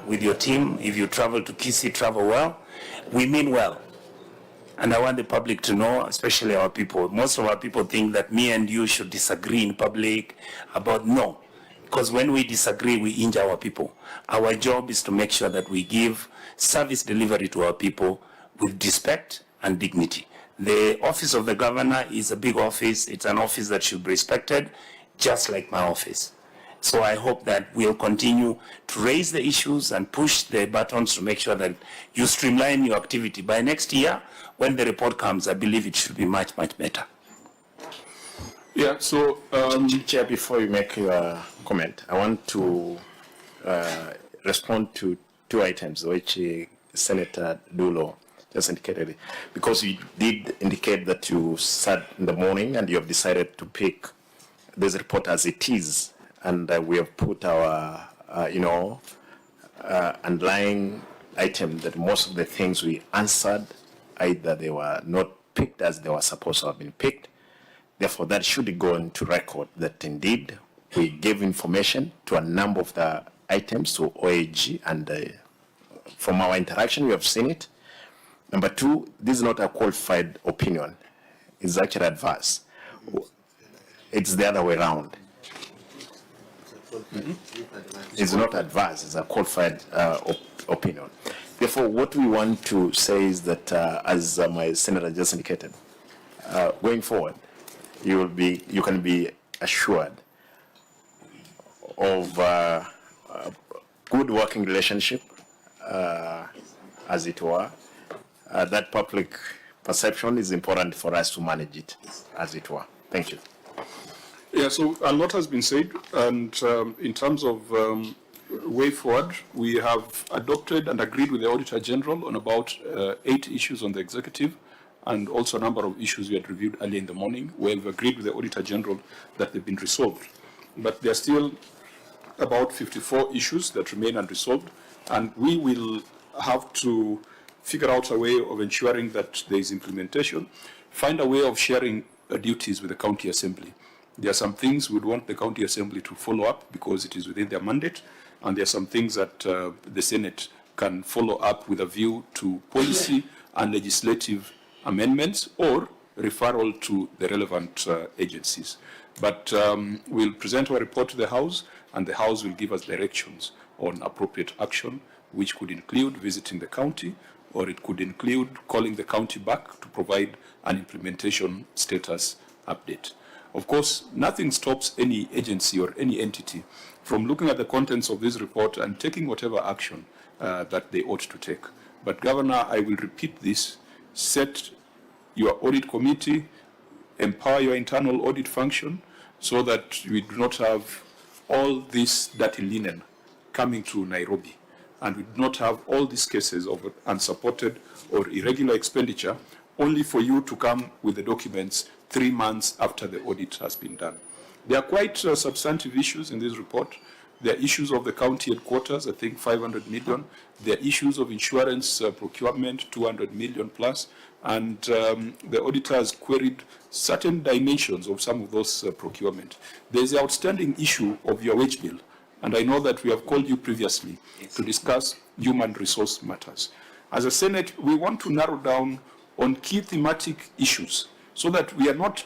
with your team. If you travel to Kisii, travel well. We mean well. And I want the public to know, especially our people. Most of our people think that me and you should disagree in public about no. Because when we disagree, we injure our people. Our job is to make sure that we give service delivery to our people with respect and dignity. The office of the governor is a big office. It's an office that should be respected, just like my office. So I hope that we'll continue to raise the issues and push the buttons to make sure that you streamline your activity. By next year, when the report comes, I believe it should be much, much better. Yeah, so... Chair, before you make your comment, I want to respond to two items which Senator Dulo just indicated. Because you did indicate that you sat in the morning and you have decided to pick this report as it is. And we have put our, underlying item that most of the things we answered, either they were not picked as they were supposed to have been picked. Therefore, that should go into record that indeed we gave information to a number of the items to OAG, and from our interaction, we have seen it. Number two, this is not a qualified opinion. It's actually adverse. It's the other way around. It's not adverse, it's a qualified opinion. Therefore, what we want to say is that, as my senator just indicated, going forward, you can be assured of a good working relationship, as it were. That public perception is important for us to manage it, as it were. Thank you. Yeah, so a lot has been said, and in terms of way forward, we have adopted and agreed with the Auditor General on about 8 issues on the executive, and also a number of issues we had reviewed earlier in the morning, where we've agreed with the Auditor General that they've been resolved. But there are still about 54 issues that remain unresolved, and we will have to figure out a way of ensuring that there is implementation, find a way of sharing duties with the County Assembly. There are some things we'd want the County Assembly to follow up because it is within their mandate, and there are some things that the Senate can follow up with a view to policy and legislative amendments or referral to the relevant agencies. But we'll present our report to the House, and the House will give us directions on appropriate action, which could include visiting the county, or it could include calling the county back to provide an implementation status update. Of course, nothing stops any agency or any entity from looking at the contents of this report and taking whatever action that they ought to take. But Governor, I will repeat this: set your audit committee, empower your internal audit function so that we do not have all this dirty linen coming to Nairobi, and we do not have all these cases of unsupported or irregular expenditure only for you to come with the documents 3 months after the audit has been done. There are quite substantive issues in this report. There are issues of the county headquarters, I think 500 million. There are issues of insurance procurement, 200 million plus. And the auditor has queried certain dimensions of some of those procurement. There's the outstanding issue of your wage bill. And I know that we have called you previously to discuss human resource matters. As a Senate, we want to narrow down on key thematic issues so that we are not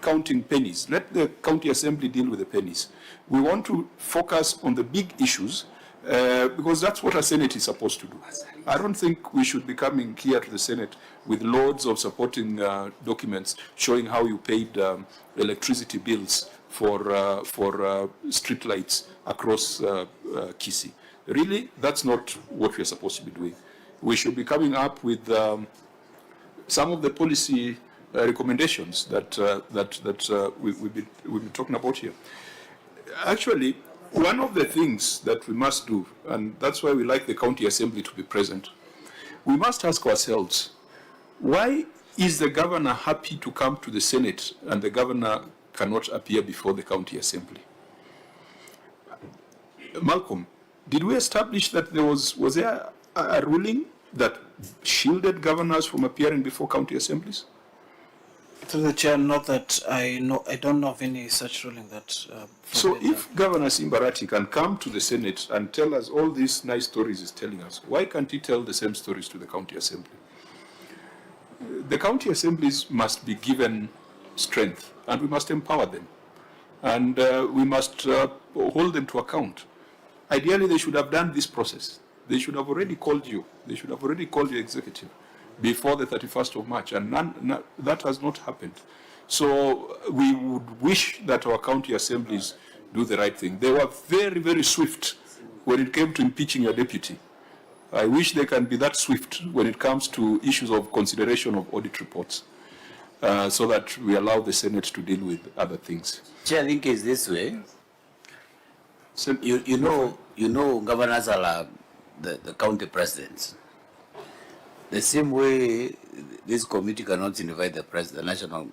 counting pennies. Let the County Assembly deal with the pennies. We want to focus on the big issues because that's what a Senate is supposed to do. I don't think we should be coming here to the Senate with loads of supporting documents showing how you paid electricity bills for street lights across Kisii. Really, that's not what we're supposed to be doing. We should be coming up with some of the policy recommendations that we've been talking about here. Actually, one of the things that we must do, and that's why we like the County Assembly to be present, we must ask ourselves, why is the governor happy to come to the Senate and the governor cannot appear before the County Assembly? Malcolm, did we establish that was there a ruling that shielded governors from appearing before county assemblies? Through the chair, not that I know, I don't know of any such ruling that. So forbid if Governor Simba Arati can come to the Senate and tell us all these nice stories he's telling us, why can't he tell the same stories to the county assembly? The county assemblies must be given strength, and we must empower them, and we must hold them to account. Ideally, they should have done this process. They should have already called you. They should have already called your executive before the 31st of March, and that has not happened. So we would wish that our county assemblies do the right thing. They were very, very swift when it came to impeaching your deputy. I wish they can be that swift when it comes to issues of consideration of audit reports, so that we allow the Senate to deal with other things. Chair, I think it's this way. You know, governors are like the county presidents. The same way this committee cannot invite the president, the national,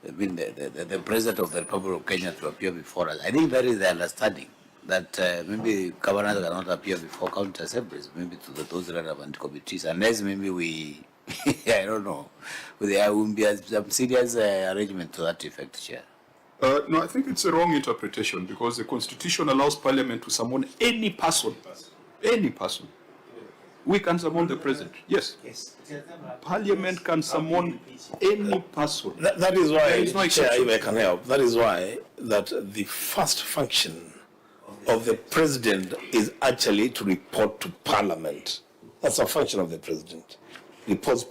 I mean the president of the Republic of Kenya to appear before us. I think that is the understanding that maybe governors cannot appear before county assemblies, maybe to those relevant committees, unless maybe we, I don't know, there will be some serious arrangement to that effect, Chair. No, I think it's a wrong interpretation, because the Constitution allows Parliament to summon any person. Any person. We can summon the President. Yes. Parliament can summon any person. That is why, There is no Chair, exception. if I can help, that is why that the first function of the President is actually to report to Parliament. That's a function of the President. Reports